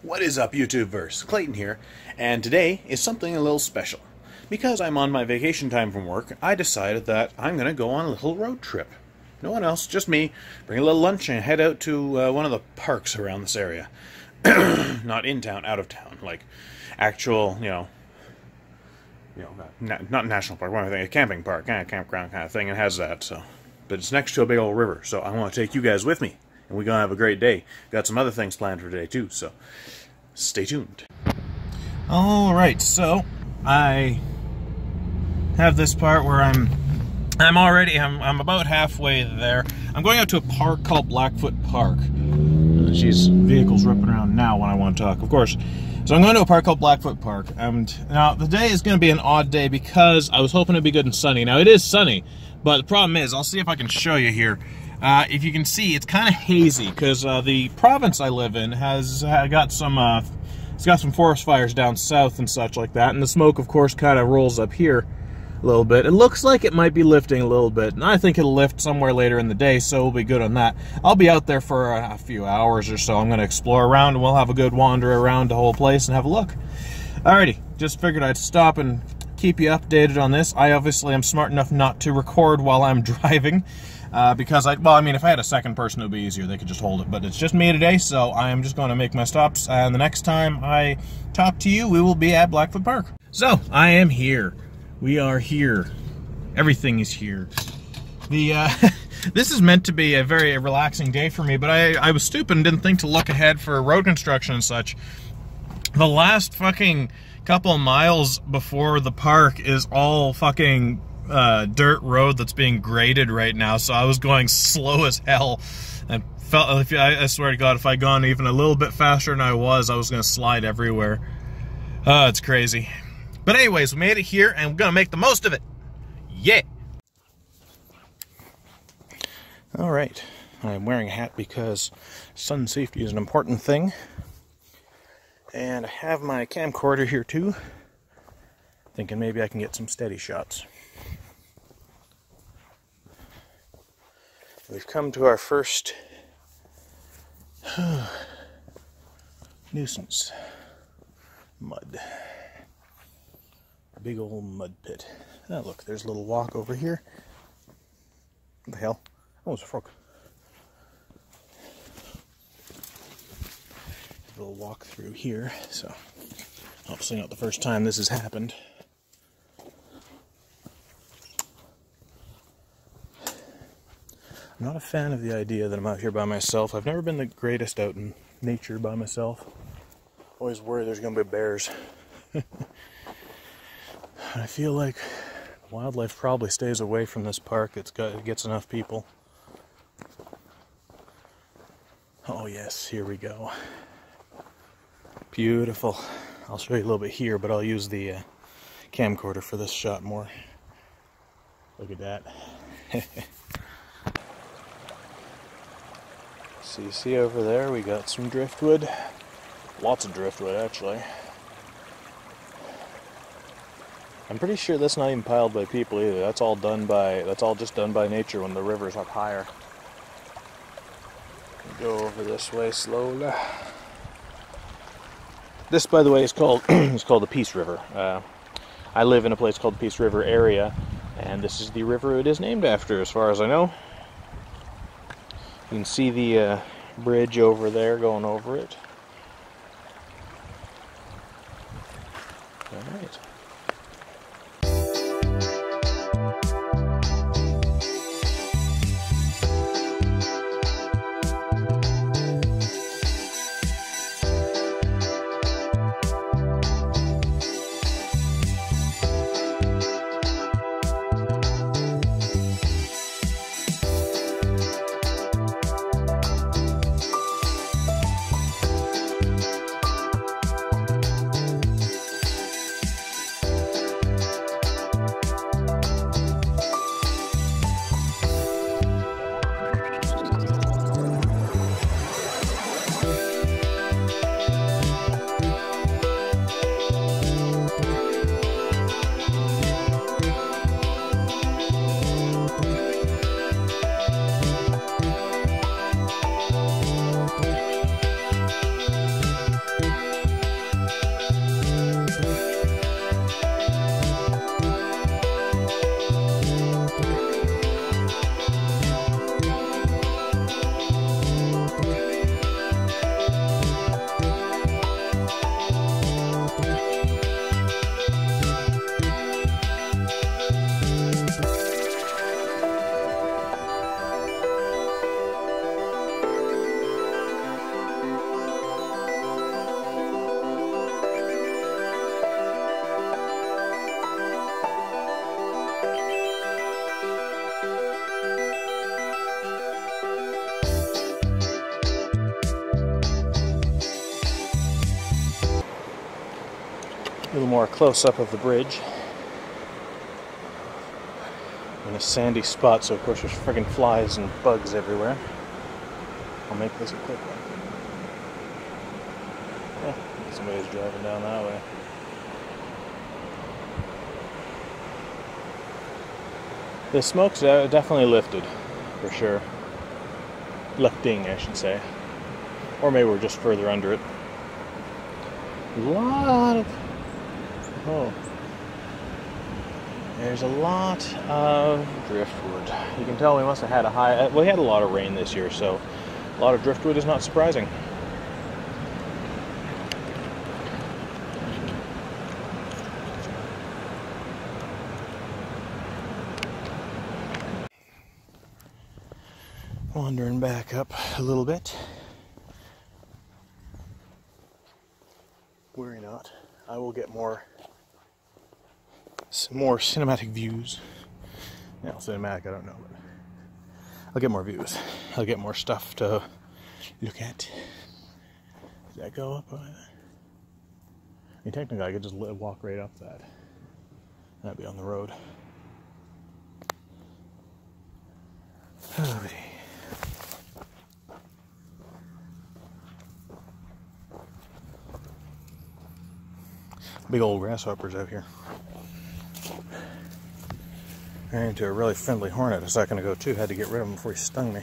What is up, YouTubeverse? Clayton here, and today is something a little special. Because I'm on my vacation time from work, I decided that I'm going to go on a little road trip. No one else, just me. Bring a little lunch and head out to one of the parks around this area. Not in town, out of town. Like, actual, not national park, what am I thinking? A camping park, kind of campground kind of thing. It has that, so. But it's next to a big old river, so I want to take you guys with me. And we're going to have a great day. Got some other things planned for today, too, so stay tuned. Alright, so I have this part where I'm about halfway there. I'm going out to a park called Blackfoot Park. Geez, vehicles ripping around now when I want to talk, of course. So I'm going to a park called Blackfoot Park. And now, the day is going to be an odd day because I was hoping it'd be good and sunny. Now, it is sunny, but the problem is, I'll see if I can show you here. If you can see, it's kind of hazy because the province I live in has got some forest fires down south and such like that, and the smoke, of course, kind of rolls up here a little bit. It looks like it might be lifting a little bit, and I think it'll lift somewhere later in the day, so we'll be good on that. I'll be out there for a few hours or so. I'm going to explore around, and we'll have a good wander around the whole place and have a look. Alrighty, just figured I'd stop and keep you updated on this. I obviously am smart enough not to record while I'm driving. Because if I had a second person, it would be easier. They could just hold it. But it's just me today, so I am just going to make my stops. And the next time I talk to you, we will be at Blackfoot Park. So, I am here. We are here. Everything is here. This is meant to be a very relaxing day for me, but I was stupid and didn't think to look ahead for road construction and such. The last fucking couple miles before the park is all fucking dirt road that's being graded right now, so I was going slow as hell and felt, I swear to God, if I'd gone even a little bit faster than I was going to slide everywhere. It's crazy. But anyways, we made it here and we're going to make the most of it. Yeah! Alright, I'm wearing a hat because sun safety is an important thing. And I have my camcorder here too, thinking maybe I can get some steady shots. We've come to our first nuisance. Mud. Big old mud pit. Oh, look, there's a little walk over here. What the hell? Oh, it's a frog. A little walk through here, so obviously not the first time this has happened. I'm not a fan of the idea that I'm out here by myself. I've never been the greatest out in nature by myself. Always worry there's going to be bears. I feel like wildlife probably stays away from this park. It gets enough people. Oh yes, here we go. Beautiful. I'll show you a little bit here, but I'll use the camcorder for this shot more. Look at that. So you see over there, we got some driftwood. Lots of driftwood, actually. I'm pretty sure that's not even piled by people either. That's all just done by nature when the river's up higher. Go over this way slowly. This, by the way, is called it's called the Peace River. I live in a place called the Peace River area, and this is the river it is named after, as far as I know. You can see the bridge over there going over it. All right. A little more close-up of the bridge. In a sandy spot, so of course there's friggin' flies and bugs everywhere. I'll make this a quick one. Yeah, somebody's driving down that way. The smoke's definitely lifted, for sure. Lifting, I should say. Or maybe we're just further under it. A lot of... Oh. There's a lot of driftwood. You can tell we must have had a high... Well, we had a lot of rain this year, so a lot of driftwood is not surprising. Wandering back up a little bit. Worry not. I will get some more cinematic views. Now, cinematic, I don't know, but I'll get more views. I'll get more stuff to look at. Does that go up? I mean, technically, I could just walk right up that. That'd be on the road. Oh, big old grasshoppers out here. I ran into a really friendly hornet a second ago too. Had to get rid of him before he stung me.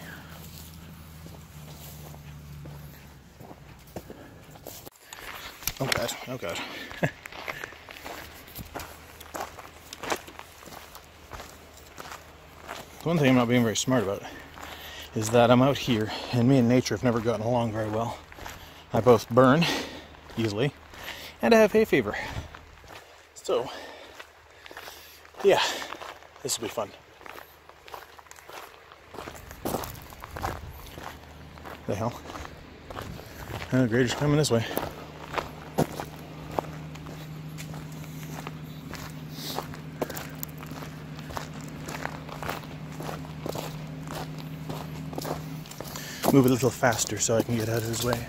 Oh god, oh god. One thing I'm not being very smart about is that I'm out here and me and nature have never gotten along very well. I both burn easily and I have hay fever. So, yeah, this will be fun. The hell? Oh, grader's coming this way. Move a little faster so I can get out of his way.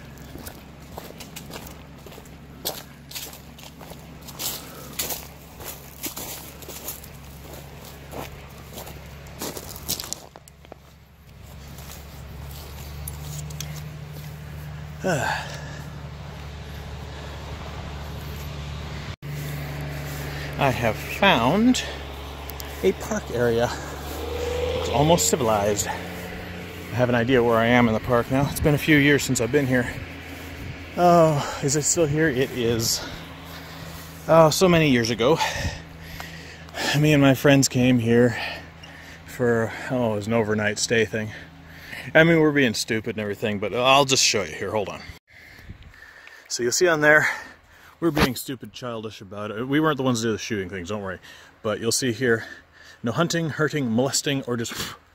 I have found a park area. Looks almost civilized. I have an idea where I am in the park now. It's been a few years since I've been here. Oh, is it still here? It is. Oh, so many years ago. Me and my friends came here for, it was an overnight stay thing. I mean, we're being stupid and everything, but I'll just show you here. Hold on. So you'll see on there, we're being stupid, childish about it. We weren't the ones to do the shooting things, don't worry. But you'll see here, no hunting, hurting, molesting, or just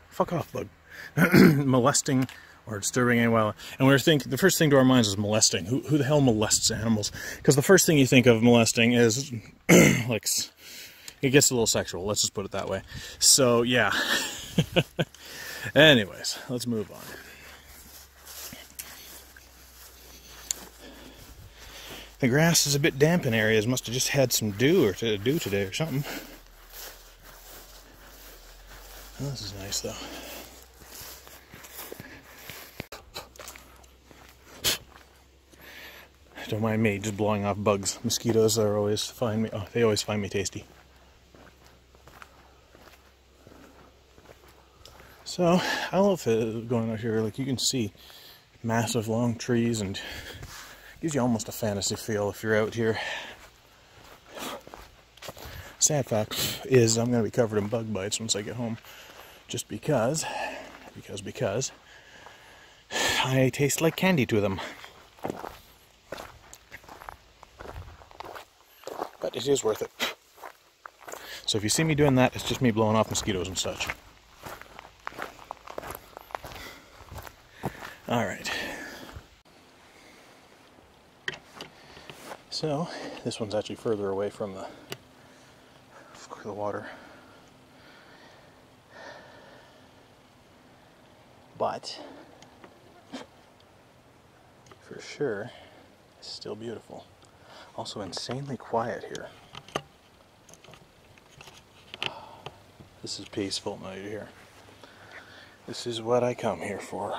fuck off, bug. Molesting or disturbing anyone. And we were thinking, the first thing to our minds is molesting. Who the hell molests animals? Because the first thing you think of molesting is, like, it gets a little sexual. Let's just put it that way. So, yeah. Anyways, let's move on. The grass is a bit damp in areas. Must have just had some dew today or something. Oh, this is nice though. Don't mind me just blowing off bugs. Mosquitoes are always find me. Oh, they always find me tasty. So I love going out here. Like you can see, massive long trees and. Gives you almost a fantasy feel if you're out here. Sad fact is I'm going to be covered in bug bites once I get home. Just because I taste like candy to them. But it is worth it. So if you see me doing that, it's just me blowing off mosquitoes and such. Alright. So, this one's actually further away from the water. But, for sure, it's still beautiful. Also insanely quiet here. This is peaceful right here. This is what I come here for.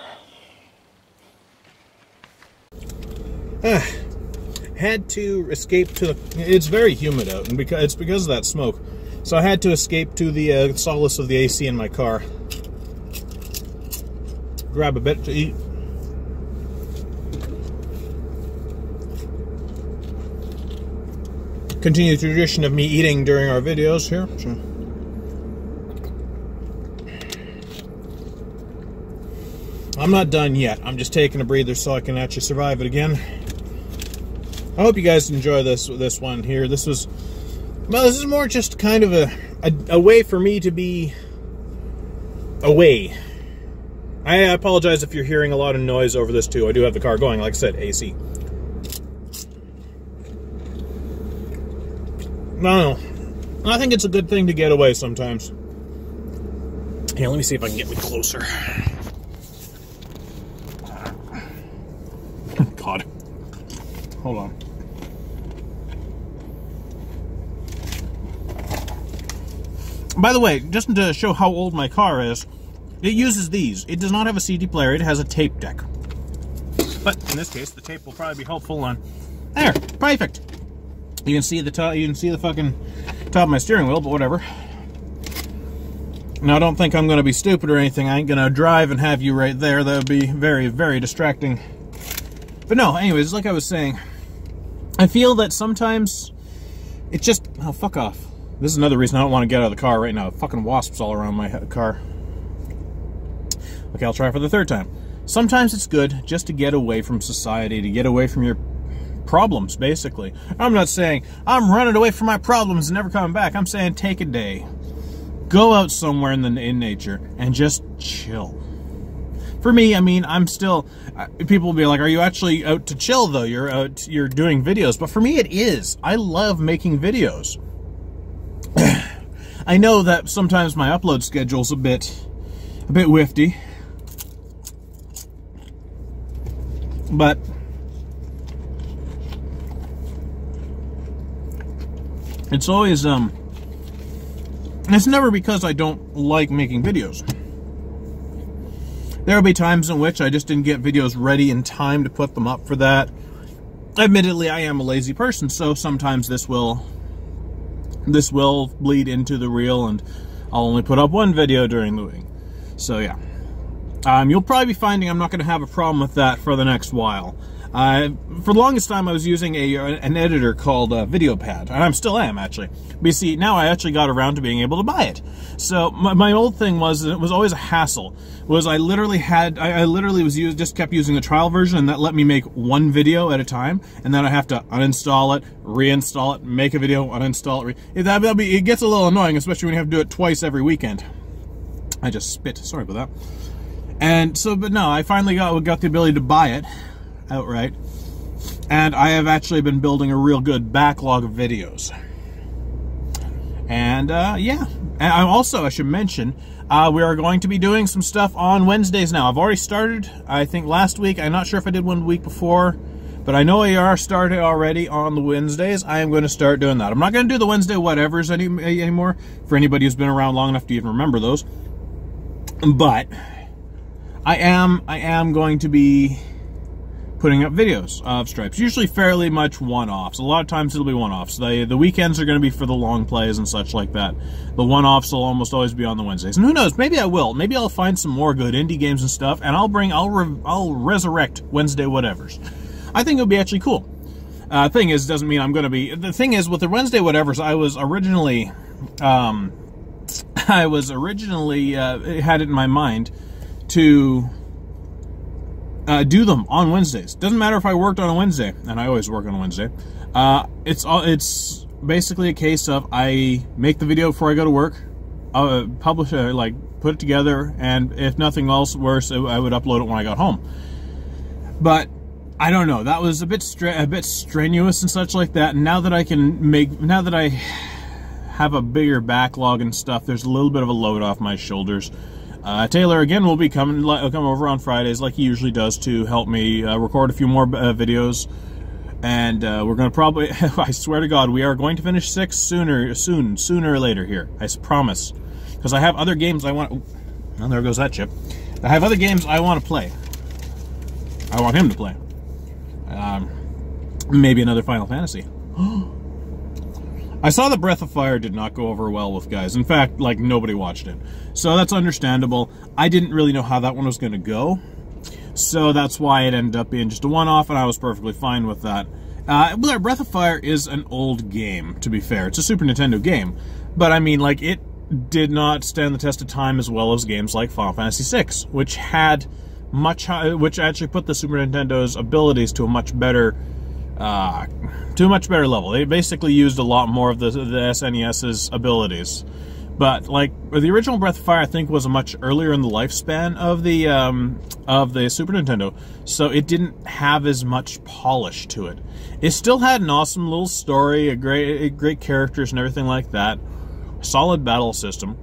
Had to escape to the... It's very humid out, and it's because of that smoke. So I had to escape to the solace of the AC in my car. Grab a bit to eat. Continue the tradition of me eating during our videos here. So. I'm not done yet. I'm just taking a breather so I can actually survive it again. I hope you guys enjoy this one here. This is more just kind of a way for me to be away. I apologize if you're hearing a lot of noise over this too. I do have the car going, like I said, AC. No, I think it's a good thing to get away sometimes. Here, let me see if I can get me closer. God. Hold on. By the way, just to show how old my car is, it uses these. It does not have a CD player, it has a tape deck. But in this case, the tape will probably be helpful on... There! Perfect! You can see the top, you can see the fucking top of my steering wheel, but whatever. Now, don't think I'm going to be stupid or anything. I ain't going to drive and have you right there. That would be very, very distracting. But no, anyways, like I was saying, I feel that sometimes it's just... Oh, fuck off. This is another reason I don't want to get out of the car right now. Fucking wasps all around my car. Okay, I'll try for the third time. Sometimes it's good just to get away from society, to get away from your problems, basically. I'm not saying I'm running away from my problems and never coming back. I'm saying take a day. Go out somewhere in nature and just chill. For me, I mean, I'm still... People will be like, are you actually out to chill, though? You're doing videos. But for me, it is. I love making videos. I know that sometimes my upload schedule's a bit whiffy. But... It's always, it's never because I don't like making videos. There will be times in which I just didn't get videos ready in time to put them up for that. Admittedly, I am a lazy person, so sometimes this will bleed into the reel, and I'll only put up one video during the week. So yeah. You'll probably be finding I'm not going to have a problem with that for the next while. For the longest time, I was using an editor called VideoPad, and I still am, actually. But you see, now I actually got around to being able to buy it. So my old thing was, it was always a hassle, was I literally just kept using the trial version, and that let me make one video at a time, and then I have to uninstall it, reinstall it, make a video, uninstall it. It gets a little annoying, especially when you have to do it twice every weekend. I just spit, sorry about that. And so, but no, I finally got the ability to buy it outright, and I have actually been building a real good backlog of videos. And yeah, and I should mention, we are going to be doing some stuff on Wednesdays now. I've already started, I think last week. I'm not sure if I did one week before, but I know we are started already on the Wednesdays. I am going to start doing that. I'm not going to do the Wednesday whatevers anymore, for anybody who's been around long enough to even remember those. But I am going to be putting up videos of Stripes, usually fairly much one-offs. A lot of times it'll be one-offs. The weekends are going to be for the long plays and such like that. The one-offs will almost always be on the Wednesdays. And who knows, maybe I will. Maybe I'll find some more good indie games and stuff, and I'll resurrect Wednesday whatevers. I think it'll be actually cool. Thing is, doesn't mean I'm going to be... The thing is, with the Wednesday whatevers, I was originally had it in my mind to do them on Wednesdays. Doesn't matter if I worked on a Wednesday, and I always work on a Wednesday. It's basically a case of I make the video before I go to work, publish it, like put it together, and if nothing else worse, I would upload it when I got home. But I don't know. That was a bit strenuous and such like that. And now that I have a bigger backlog and stuff, there's a little bit of a load off my shoulders. Taylor, again, will be come over on Fridays like he usually does to help me record a few more videos. And we're going to probably, I swear to God, we are going to finish 6 sooner or later here. I promise. Because I have other games I want... Well, there goes that chip. I have other games I want to play. I want him to play. Maybe another Final Fantasy. I saw that Breath of Fire did not go over well with guys. In fact, like, nobody watched it. So that's understandable. I didn't really know how that one was going to go. So that's why it ended up being just a one-off, and I was perfectly fine with that. Breath of Fire is an old game, to be fair. It's a Super Nintendo game. But, I mean, like, it did not stand the test of time as well as games like Final Fantasy VI, which had which actually put the Super Nintendo's abilities to a much better level. They basically used a lot more of the SNES's abilities. But like the original Breath of Fire, I think was much earlier in the lifespan of the Super Nintendo, so it didn't have as much polish to it. It still had an awesome little story, great characters and everything like that, solid battle system,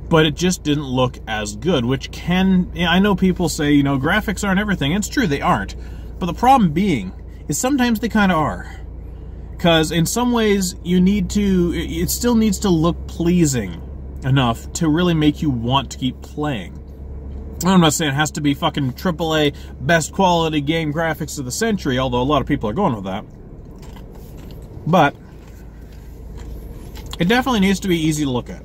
but it just didn't look as good. Which I know people say, you know, graphics aren't everything. It's true, they aren't. But the problem being is sometimes they kind of are. Because in some ways, it still needs to look pleasing enough to really make you want to keep playing. I'm not saying it has to be fucking AAA, best quality game graphics of the century, although a lot of people are going with that. But it definitely needs to be easy to look at.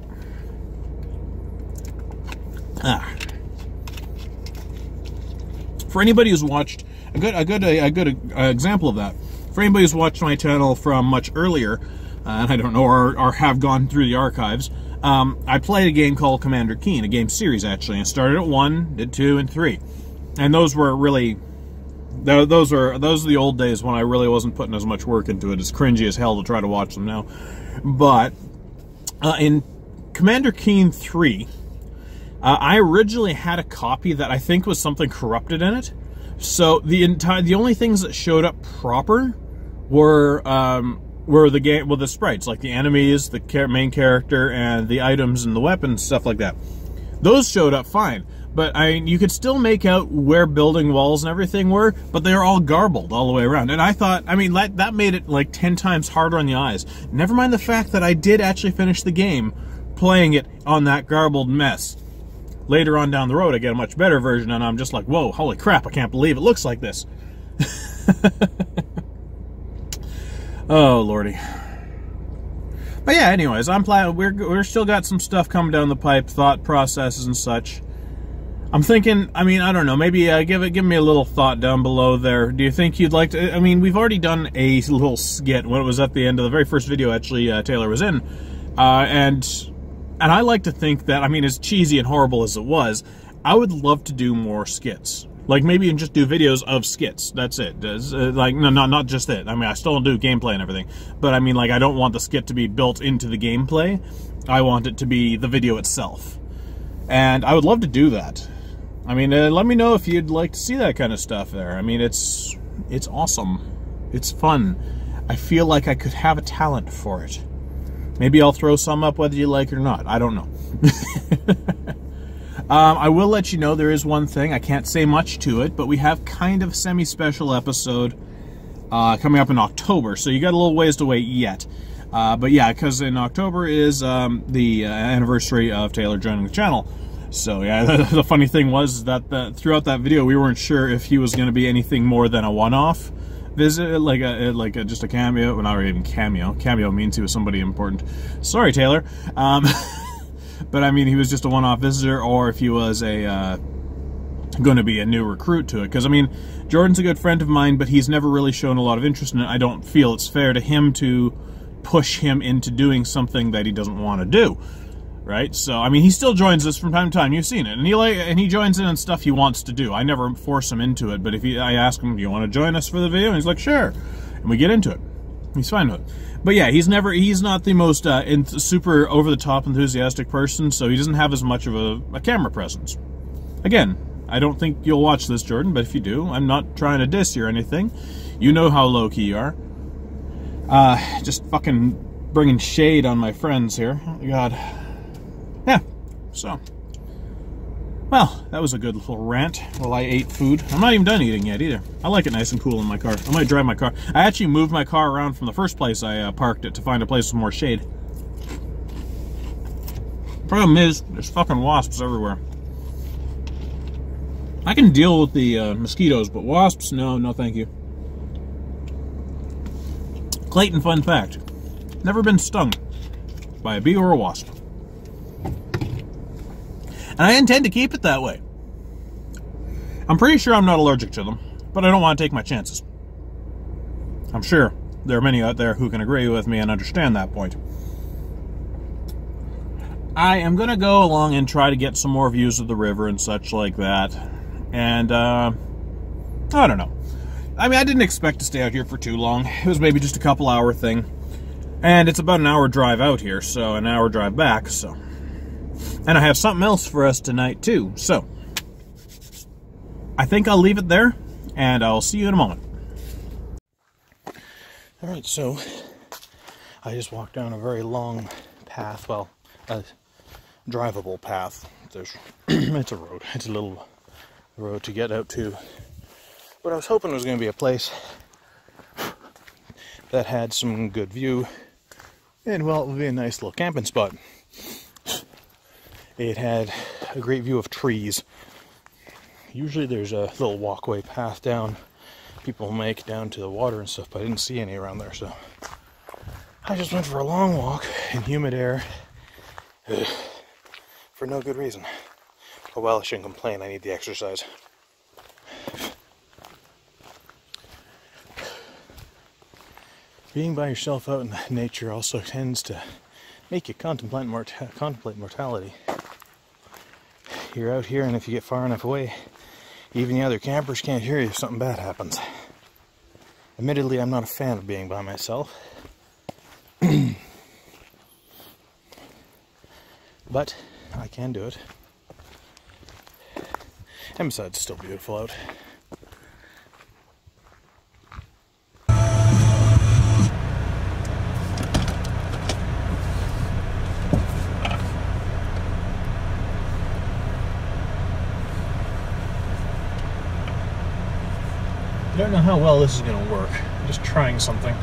For anybody who's watched, a good example of that, for anybody who's watched my channel from much earlier, and I don't know, or have gone through the archives, I played a game called Commander Keen, a game series actually. I started at 1, did 2, and 3, and those were really, those are the old days when I really wasn't putting as much work into it. It's cringy as hell to try to watch them now. But in Commander Keen 3, I originally had a copy that I think was something corrupted in it. So the only things that showed up proper were the sprites, like the enemies, the main character, and the items and the weapons, stuff like that. Those showed up fine, but you could still make out where building walls and everything were, but they were all garbled all the way around. And I thought, I mean, that made it like 10 times harder on the eyes. Never mind the fact that I did actually finish the game playing it on that garbled mess. Later on down the road, I get a much better version, and I'm just like, whoa, holy crap, I can't believe it looks like this. Oh, lordy. But yeah, anyways, I'm planning. We're still got some stuff coming down the pipe, thought processes and such. I'm thinking, I mean, I don't know, maybe give me a little thought down below there. Do you think you'd like to? I mean, we've already done a little skit when it was at the end of the very first video. Actually, Taylor was in, and I like to think that, I mean, as cheesy and horrible as it was, I would love to do more skits. Like, maybe even just do videos of skits. That's it. Like, no, not just it. I mean, I still do gameplay and everything. But, I mean, like, I don't want the skit to be built into the gameplay. I want it to be the video itself. And I would love to do that. I mean, let me know if you'd like to see that kind of stuff there. I mean, it's awesome. It's fun. I feel like I could have a talent for it. Maybe I'll throw some up whether you like it or not. I don't know. I will let you know there is one thing. I can't say much to it, but we have kind of a semi-special episode coming up in October, so you got a little ways to wait yet. But yeah, because in October is the anniversary of Taylor joining the channel. So yeah, the funny thing was that throughout that video, we weren't sure if he was going to be anything more than a one-off visit, like just a cameo. Well, not even cameo. Cameo means he was somebody important. Sorry, Taylor. But I mean, he was just a one-off visitor, or if he was going to be a new recruit to it. Because I mean, Jordan's a good friend of mine, but he's never really shown a lot of interest in it. I don't feel it's fair to him to push him into doing something that he doesn't want to do. Right? So I mean, he still joins us from time to time. You've seen it, and he joins in on stuff he wants to do. I never force him into it, but if I ask him, "Do you want to join us for the video?" and he's like, "Sure," and we get into it. He's fine with it. But yeah, he's not the most super over-the-top enthusiastic person, so he doesn't have as much of a camera presence. Again, I don't think you'll watch this, Jordan, but if you do, I'm not trying to diss you or anything. You know how low-key you are. Just fucking bringing shade on my friends here. God. Yeah, so. Well, that was a good little rant while I ate food. I'm not even done eating yet either. I like it nice and cool in my car. I might drive my car. I actually moved my car around from the first place I parked it to find a place with more shade. Problem is, there's fucking wasps everywhere. I can deal with the mosquitoes, but wasps, no thank you. Clayton, fun fact. Never been stung by a bee or a wasp. And I intend to keep it that way. I'm pretty sure I'm not allergic to them, but I don't want to take my chances. I'm sure there are many out there who can agree with me and understand that point. I am going to go along and try to get some more views of the river and such like that. And, I don't know. I mean, I didn't expect to stay out here for too long. It was maybe just a couple hour thing. And it's about an hour drive out here, so an hour drive back, so. And I have something else for us tonight, too. So, I think I'll leave it there, and I'll see you in a moment. Alright, so, I just walked down a very long path, well, a drivable path. There's, it's a road. It's a little road to get out to. But I was hoping it was going to be a place that had some good view. And, well, it would be a nice little camping spot. It had a great view of trees. Usually there's a little walkway path down people make down to the water and stuff, but I didn't see any around there, so I just went for a long walk in humid air for no good reason. Oh well, I shouldn't complain, I need the exercise. Being by yourself out in nature also tends to make you contemplate mortality. You're out here, and if you get far enough away, even the other campers can't hear you if something bad happens. Admittedly, I'm not a fan of being by myself. But I can do it. And besides, it's still beautiful out. I don't know how well this is going to work. I'm just trying something.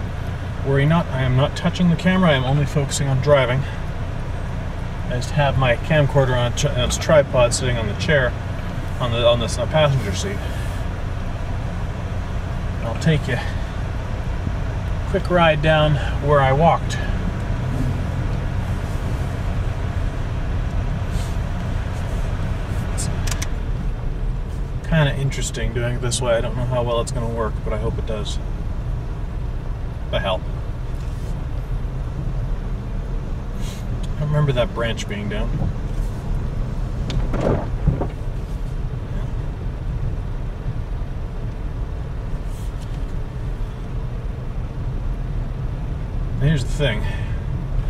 Worry not, I am not touching the camera, I am only focusing on driving. I just have my camcorder on its tripod sitting on the chair, on the passenger seat. I'll take you a quick ride down where I walked. Kind of interesting doing it this way. I don't know how well it's going to work, but I hope it does. The hell. I remember that branch being down. Here's the thing.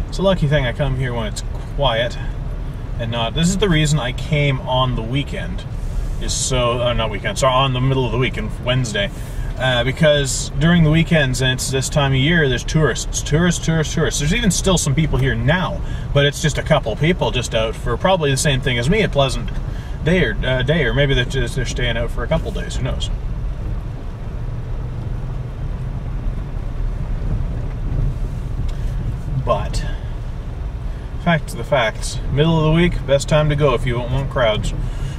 It's a lucky thing I come here when it's quiet and not. This is the reason I came on the weekend. Is so, not weekend, sorry, on the middle of the week, on Wednesday. Because during the weekends, and it's this time of year, there's tourists. Tourists. There's even still some people here now, but it's just a couple people just out for probably the same thing as me, a pleasant day, or maybe they're staying out for a couple days, who knows. But, facts are the facts. Middle of the week, best time to go if you don't want crowds.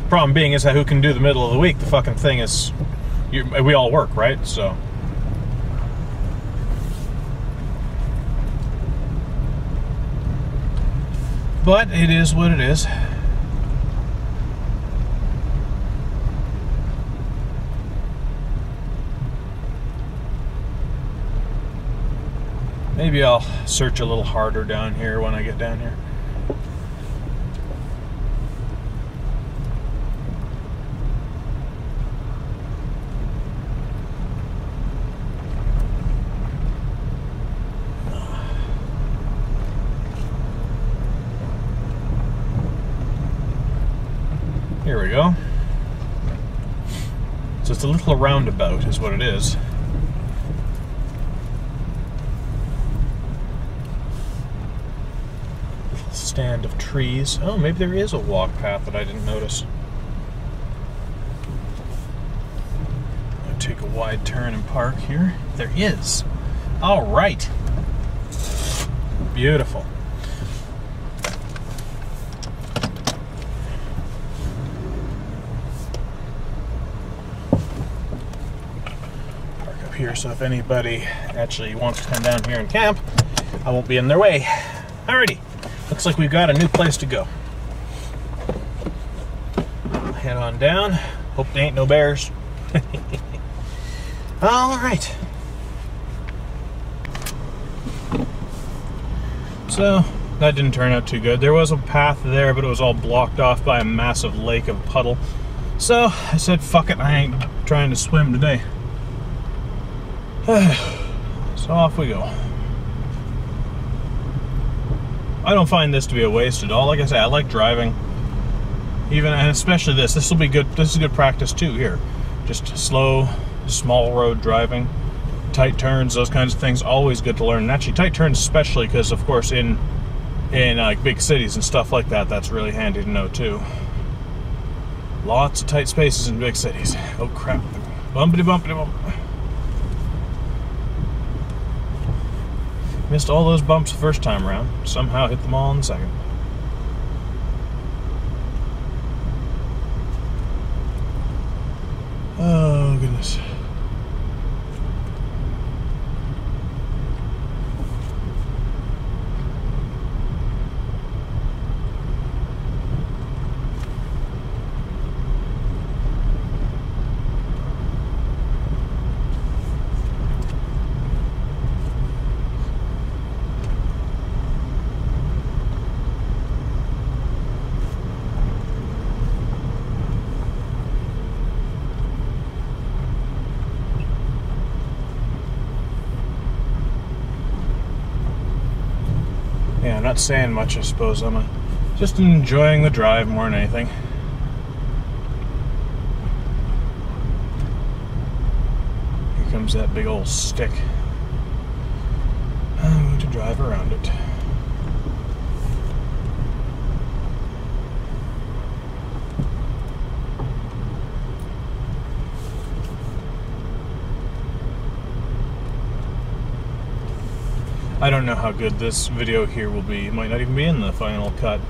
Problem being is that who can do the middle of the week? The fucking thing is, we all work, right? So. But it is what it is. Maybe I'll search a little harder down here when I get down here. Here we go. So it's a little roundabout is what it is. Little stand of trees. Oh, maybe there is a walk path that I didn't notice. wide turn and park here. There is. All right. Beautiful. Park up here so if anybody actually wants to come down here and camp, I won't be in their way. Alrighty. Looks like we've got a new place to go. Head on down. Hope there ain't no bears. Alright. So, that didn't turn out too good. There was a path there, but it was all blocked off by a massive lake of puddle. So, I said, fuck it, I ain't trying to swim today. So off we go. I don't find this to be a waste at all. Like I said, I like driving. Even, and especially this. This will be good. This is good practice too here. Just slow, small road driving. Tight turns, those kinds of things, always good to learn. And actually, tight turns especially because, of course, in like big cities and stuff like that, that's really handy to know too. Lots of tight spaces in big cities. Oh crap! Bumpity bumpity bump. Missed all those bumps the first time around. Somehow hit them all in the second. Oh goodness. Yeah, I'm not saying much, I suppose. I'm just enjoying the drive more than anything. Here comes that big old stick. I'm going to drive around it. I don't know how good this video here will be. It might not even be in the final cut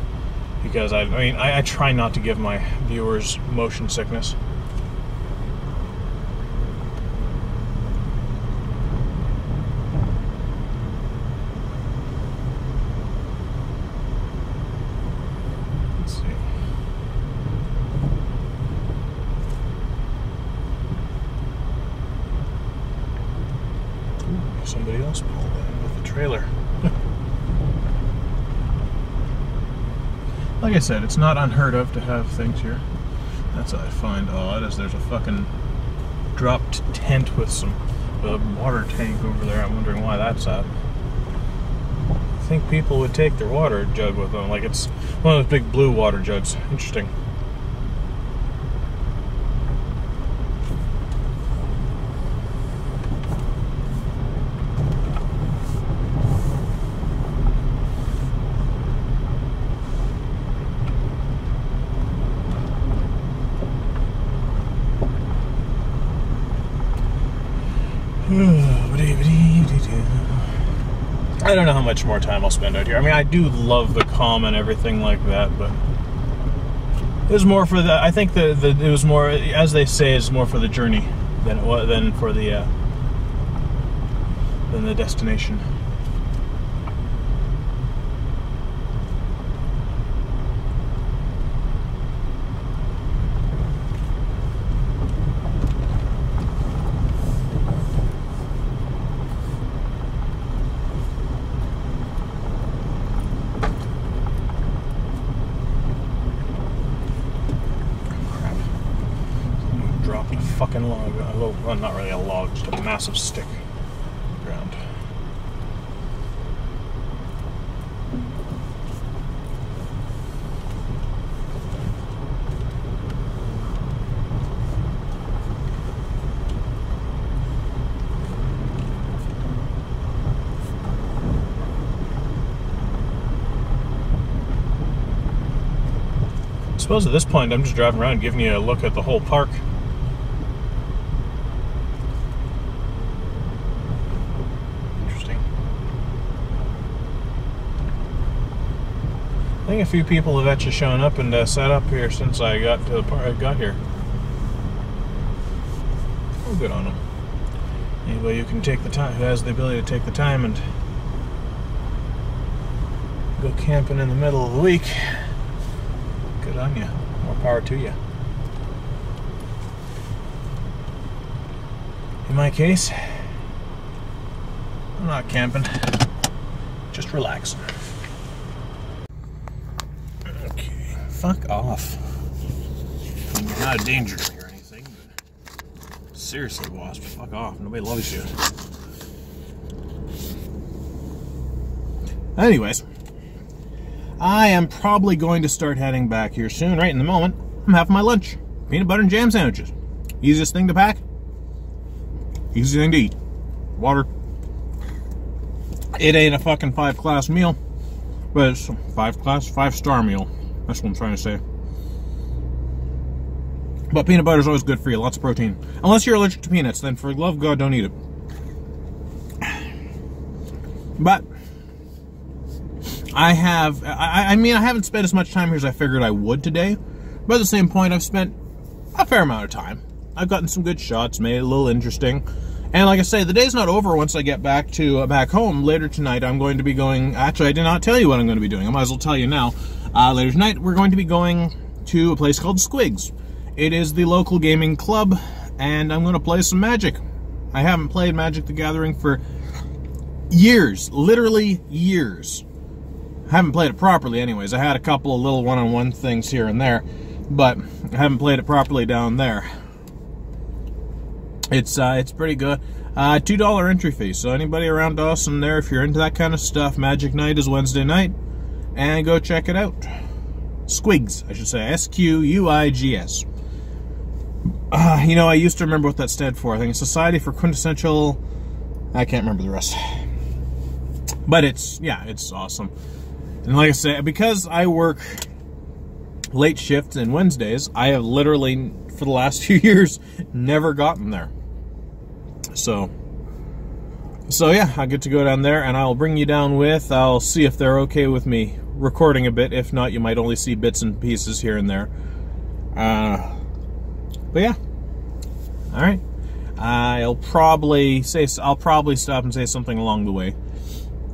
because I try not to give my viewers motion sickness. Let's see. Ooh, somebody else pulled in with the trailer. Like I said, it's not unheard of to have things here. That's what I find odd, is there's a fucking dropped tent with a water tank over there. I'm wondering why that's at. I think people would take their water jug with them, like it's one of those big blue water jugs. Interesting. I don't know how much more time I'll spend out here. I mean, I do love the calm and everything like that, but it was more for the. I think it was more, as they say, it's more for the journey than it was for the than the destination. Fucking log, well, not really a log, just a massive stick ground. I suppose at this point I'm just driving around giving you a look at the whole park. think a few people have actually shown up and set up here since I got to the part I got here. Oh, good on them. Anybody who can take the time, who has the ability to take the time and go camping in the middle of the week, good on you. More power to you. In my case, I'm not camping, just relaxing. Okay, fuck off. I'm not a danger to me or anything, but seriously, Wasp, fuck off. Nobody loves you. Anyways, I am probably going to start heading back here soon. Right in the moment, I'm having my lunch. Peanut butter and jam sandwiches. Easiest thing to pack. Easy thing to eat. Water. It ain't a fucking 5-class meal, but it's a 5-star meal. That's what I'm trying to say. But peanut butter is always good for you. Lots of protein. Unless you're allergic to peanuts, then for the love of God, don't eat it. But I mean, I haven't spent as much time here as I figured I would today. But at the same point, I've spent a fair amount of time. I've gotten some good shots, made it a little interesting. And like I say, the day's not over once I get back to back home. Later tonight, I'm going to be going... Actually, I did not tell you what I'm going to be doing. I might as well tell you now. Later tonight, we're going to be going to a place called Squigs. It is the local gaming club, and I'm going to play some Magic. I haven't played Magic the Gathering for years. Literally years. I haven't played it properly anyways. I had a couple of little one-on-one things here and there, but I haven't played it properly down there. It's pretty good. $2 entry fee, so anybody around Dawson there, if you're into that kind of stuff, Magic Night is Wednesday night, and go check it out. Squigs, I should say. S-Q-U-I-G-S. You know, I used to remember what that stood for. I think it's Society for Quintessential... I can't remember the rest. But it's awesome. And like I said, because I work late shifts and Wednesdays, I have literally, for the last few years, never gotten there. So yeah, I get to go down there, and I'll bring you down with. I'll see if they're okay with me recording a bit. If not, you might only see bits and pieces here and there. But yeah, all right. I'll probably stop and say something along the way.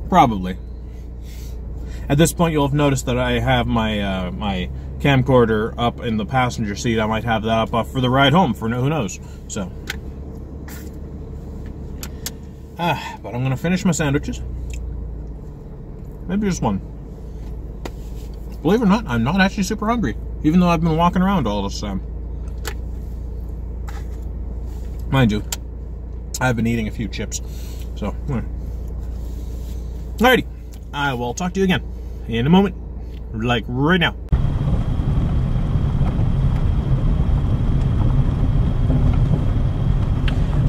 Probably. At this point, you'll have noticed that I have my my camcorder up in the passenger seat. I might have that up for the ride home. For who knows? So. But I'm gonna finish my sandwiches. Maybe just one. Believe it or not, I'm not actually super hungry, even though I've been walking around all this time. Mind you, I've been eating a few chips. So, alrighty. I will talk to you again in a moment, like right now.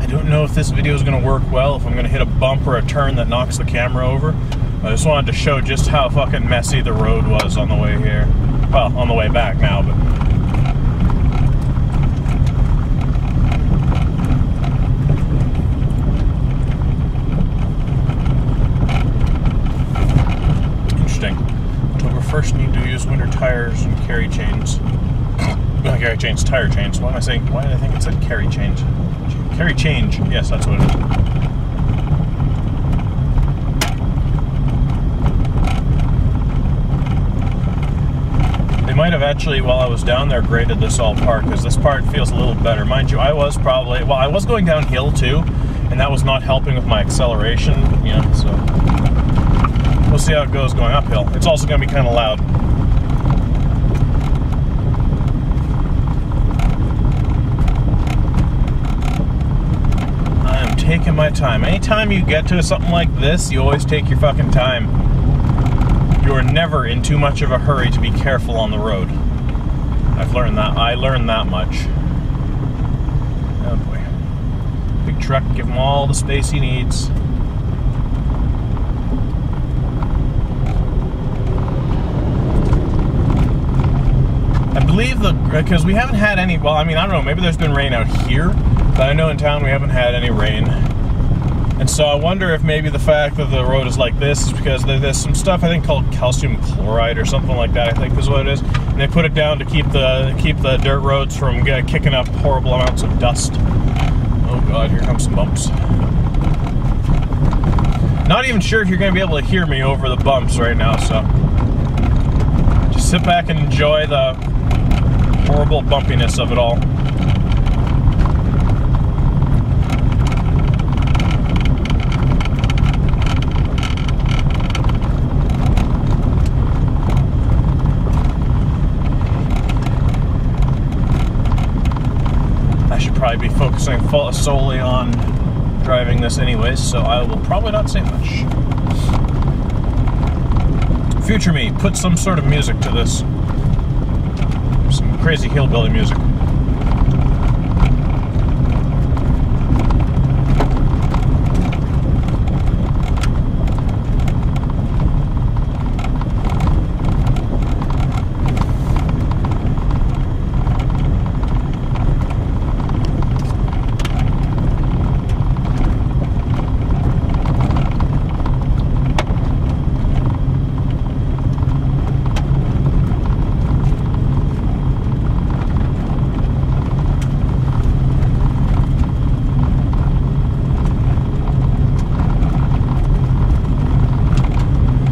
I don't know if this video is going to work well, if I'm going to hit a bump or a turn that knocks the camera over. I just wanted to show just how fucking messy the road was on the way here. Well, on the way back now, but... Interesting. October 1st, need to use winter tires and carry chains. Not carry chains, tire chains. What am I saying? Why did I think it said carry chains? Carry change. Yes, that's what it is. They might have actually, while I was down there, graded this all part, because this part feels a little better. Mind you, I was going downhill too, and that was not helping with my acceleration. Yeah, so we'll see how it goes going uphill. It's also going to be kind of loud. Taking my time. Anytime you get to something like this, you always take your fucking time. You are never in too much of a hurry to be careful on the road. I've learned that. I learned that much. Oh boy. Big truck, give him all the space he needs. I believe because we haven't had any, well, I mean, I don't know, maybe there's been rain out here. But I know in town we haven't had any rain. And so I wonder if maybe the fact that the road is like this is because there's some stuff I think called calcium chloride or something like that, I think is what it is. And they put it down to keep the dirt roads from kicking up horrible amounts of dust. Oh god, here comes some bumps. Not even sure if you're going to be able to hear me over the bumps right now, so just sit back and enjoy the horrible bumpiness of it all. I should probably be focusing solely on driving this anyways, so I will probably not say much. Future me, put some sort of music to this. Some crazy hillbilly music.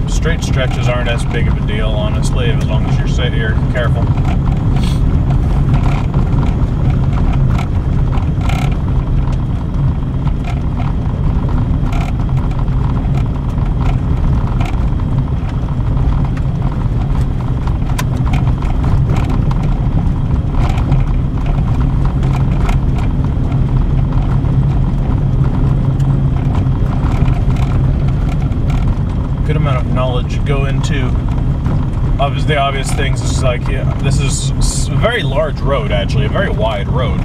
Straight stretches aren't as big of a deal, honestly, as long as you're careful. Good amount of knowledge go into the obvious things. It's like, yeah, this is a very large road, actually, a very wide road,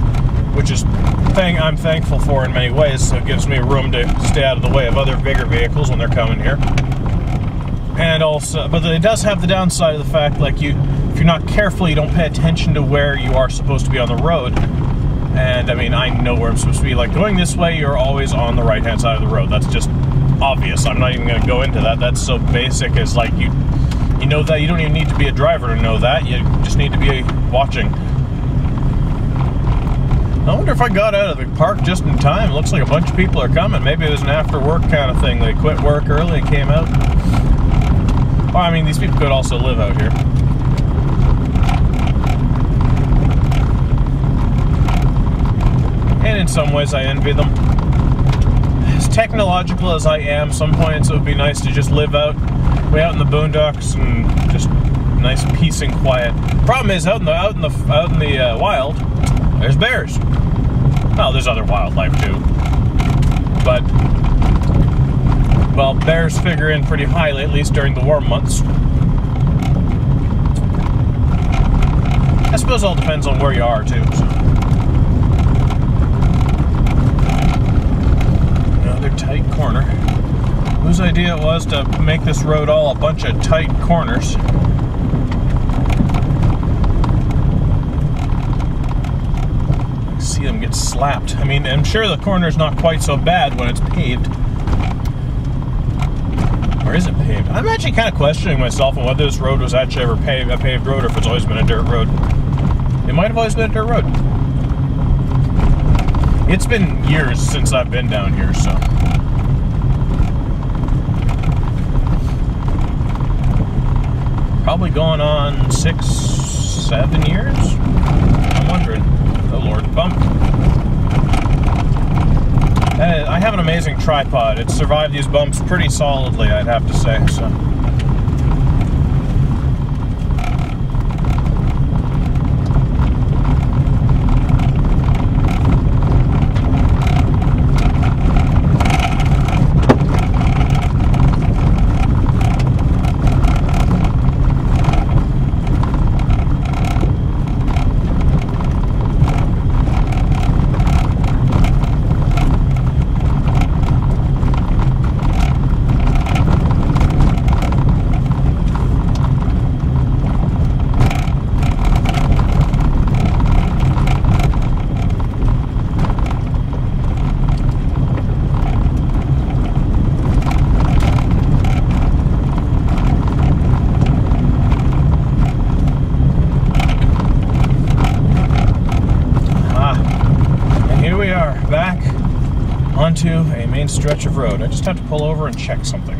which is a thing I'm thankful for in many ways. So it gives me room to stay out of the way of other bigger vehicles when they're coming here. And also, but it does have the downside of the fact, like, if you're not careful, you don't pay attention to where you are supposed to be on the road. And I mean, I know where I'm supposed to be. Like, going this way, you're always on the right-hand side of the road. That's just obvious. I'm not even going to go into that. That's so basic. As like you know that. You don't even need to be a driver to know that. You just need to be watching. I wonder if I got out of the park just in time. It looks like a bunch of people are coming. Maybe it was an after work kind of thing. They quit work early and came out. Well, I mean, these people could also live out here. And in some ways I envy them. As technological as I am, some points it would be nice to just live way out in the boondocks and just nice peace and quiet. Problem is, out in the wild, there's bears. Well, there's other wildlife too, but well, bears figure in pretty highly, at least during the warm months. I suppose it all depends on where you are too. So. Tight corner. Whose idea it was to make this road all a bunch of tight corners? I see them get slapped. I mean, I'm sure the corner's not quite so bad when it's paved. Or is it paved? I'm actually kind of questioning myself on whether this road was actually ever a paved road or if it's always been a dirt road. It might have always been a dirt road. It's been years since I've been down here, so. Probably going on 6, 7 years? I'm wondering. Oh Lord, bump. I have an amazing tripod. It's survived these bumps pretty solidly, I'd have to say, so. stretch of road. I just have to pull over and check something.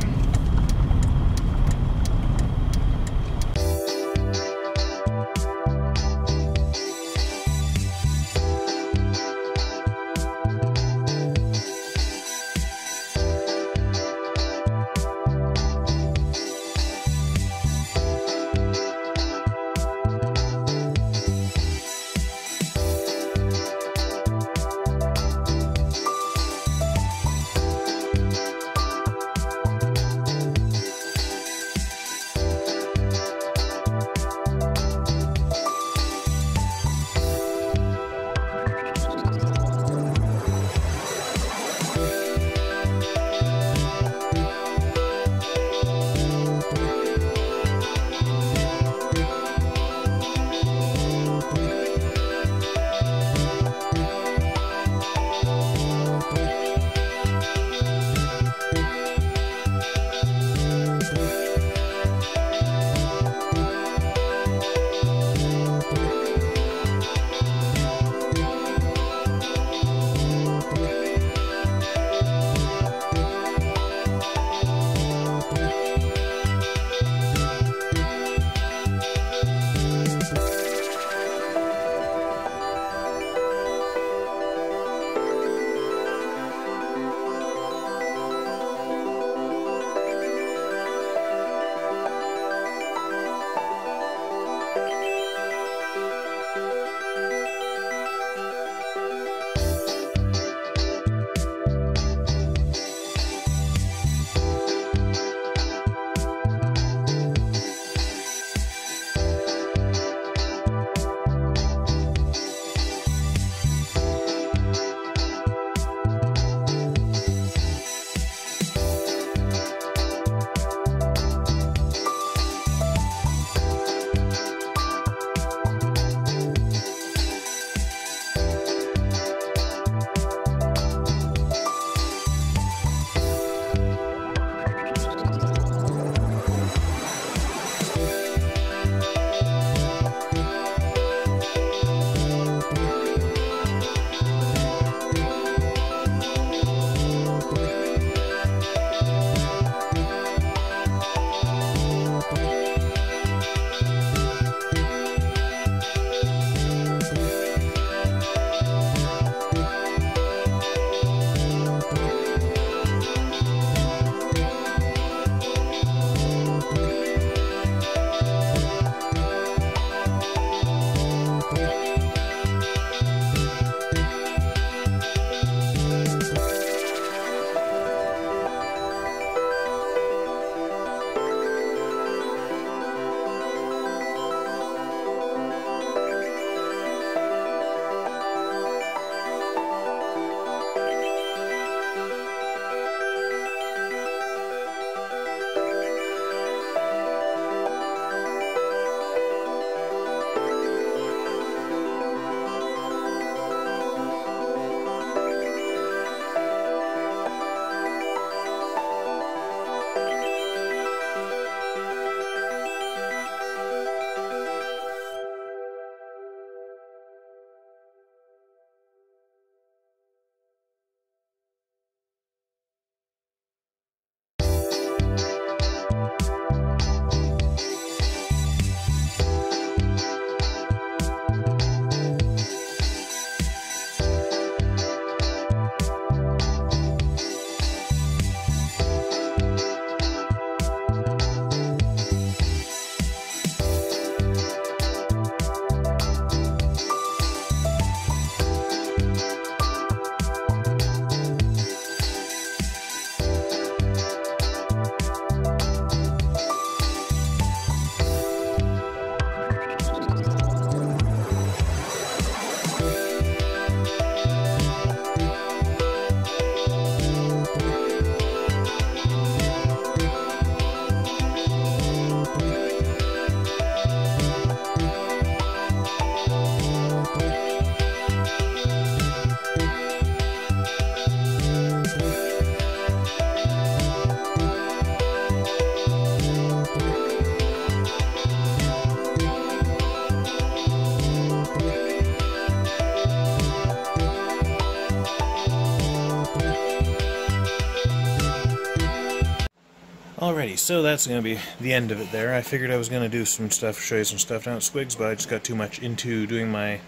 Alrighty, so that's going to be the end of it there. I figured I was going to do some stuff, show you some stuff down at Squigs, but I just got too much into doing my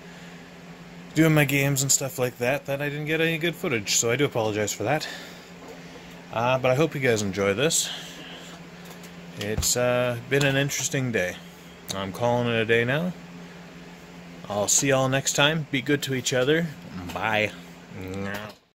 games and stuff like that I didn't get any good footage, so I do apologize for that. But I hope you guys enjoy this. It's been an interesting day. I'm calling it a day now. I'll see y'all next time. Be good to each other. Bye.